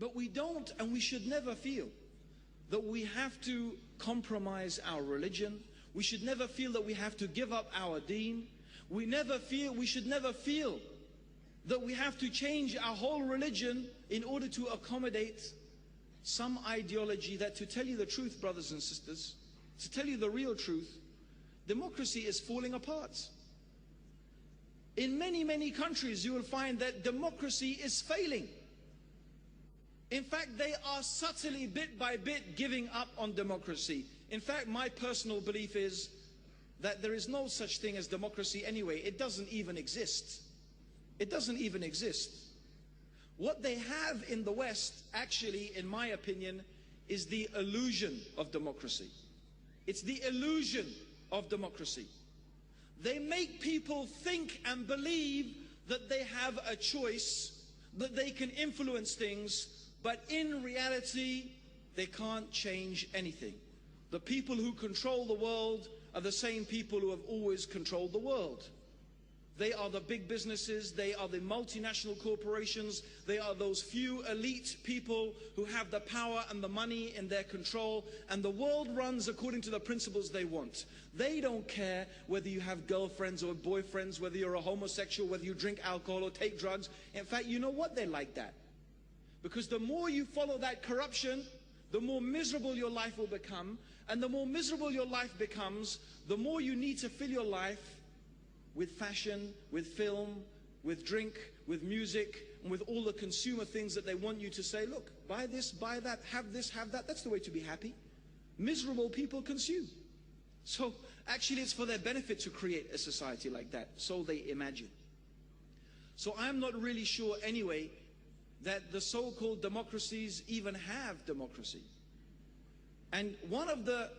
But we don't, and we should never feel that we have to compromise our religion. We should never feel that we have to give up our deen. We should never feel that we have to change our whole religion in order to accommodate some ideology that, to tell you the truth, brothers and sisters, to tell you the real truth, democracy is falling apart. In many, many countries, you will find that democracy is failing. In fact, they are subtly, bit by bit, giving up on democracy. In fact, my personal belief is that there is no such thing as democracy anyway. It doesn't even exist. It doesn't even exist. What they have in the West, actually, in my opinion, is the illusion of democracy. It's the illusion of democracy. They make people think and believe that they have a choice, that they can influence things, but in reality, they can't change anything. The people who control the world are the same people who have always controlled the world. They are the big businesses, they are the multinational corporations, they are those few elite people who have the power and the money in their control, and the world runs according to the principles they want. They don't care whether you have girlfriends or boyfriends, whether you're a homosexual, whether you drink alcohol or take drugs. In fact, you know what? They're like that. Because the more you follow that corruption, the more miserable your life will become. And the more miserable your life becomes, the more you need to fill your life with fashion, with film, with drink, with music, and with all the consumer things that they want you to say, look, buy this, buy that, have this, have that. That's the way to be happy. Miserable people consume. So actually it's for their benefit to create a society like that. So they imagine. So I'm not really sure anyway that the so-called democracies even have democracy. And one of the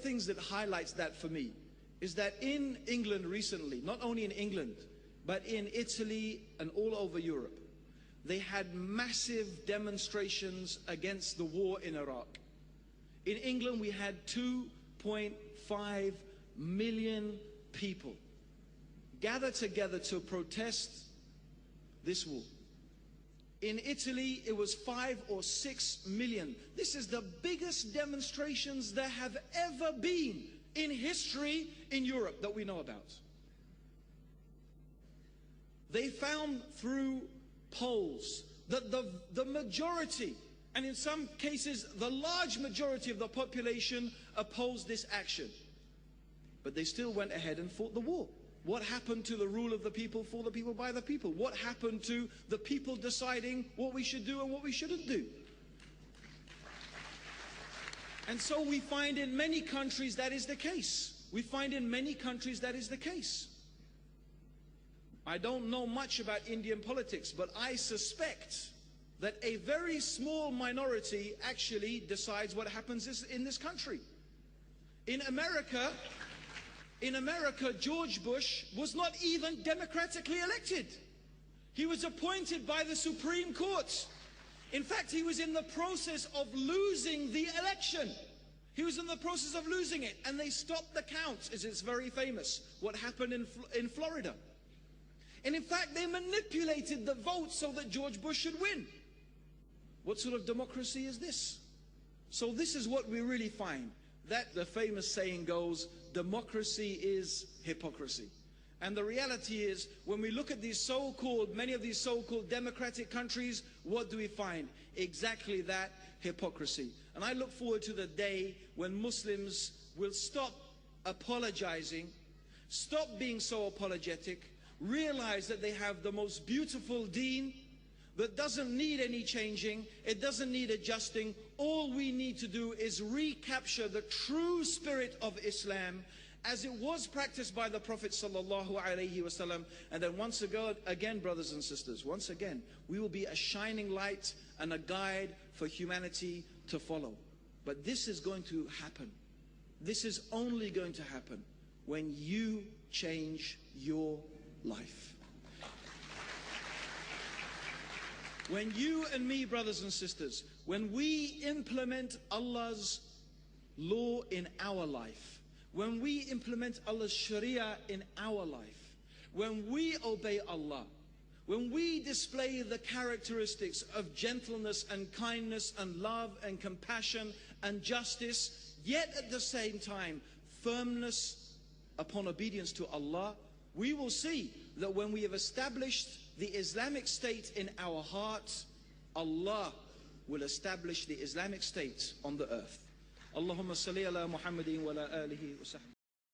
things that highlights that for me is that in England recently, not only in England, but in Italy and all over Europe, they had massive demonstrations against the war in Iraq. In England, we had 2.5 million people gather together to protest this war. In Italy, it was 5 or 6 million. This is the biggest demonstrations there have ever been in history in Europe that we know about. They found through polls that the majority, and in some cases the large majority of the population, opposed this action. But they still went ahead and fought the war. What happened to the rule of the people, for the people, by the people? What happened to the people deciding what we should do and what we shouldn't do? And so we find in many countries that is the case. We find in many countries that is the case. I don't know much about Indian politics, but I suspect that a very small minority actually decides what happens in this country. In America, George Bush was not even democratically elected. He was appointed by the Supreme Court. In fact, he was in the process of losing the election. He was in the process of losing it, and they stopped the count, as it's very famous, what happened in Florida. And in fact, they manipulated the vote so that George Bush should win. What sort of democracy is this? So this is what we really find. That the famous saying goes, democracy is hypocrisy. And the reality is, when we look at these many of these so-called democratic countries, what do we find? Exactly that, hypocrisy. And I look forward to the day when Muslims will stop apologizing, stop being so apologetic, realize that they have the most beautiful deen that doesn't need any changing, it doesn't need adjusting. All we need to do is recapture the true spirit of Islam as it was practiced by the Prophet sallallahu alaihi wasallam. And then once again, brothers and sisters, once again, we will be a shining light and a guide for humanity to follow. But this is going to happen. This is only going to happen when you change your life. When you and me, brothers and sisters, when we implement Allah's law in our life, when we implement Allah's Sharia in our life, when we obey Allah, when we display the characteristics of gentleness and kindness and love and compassion and justice, yet at the same time firmness upon obedience to Allah, we will see that when we have established the Islamic State in our hearts, Allah will establish the Islamic State on the earth. Allahumma salli ala Muhammadin wa ala alihi wa sahbihi.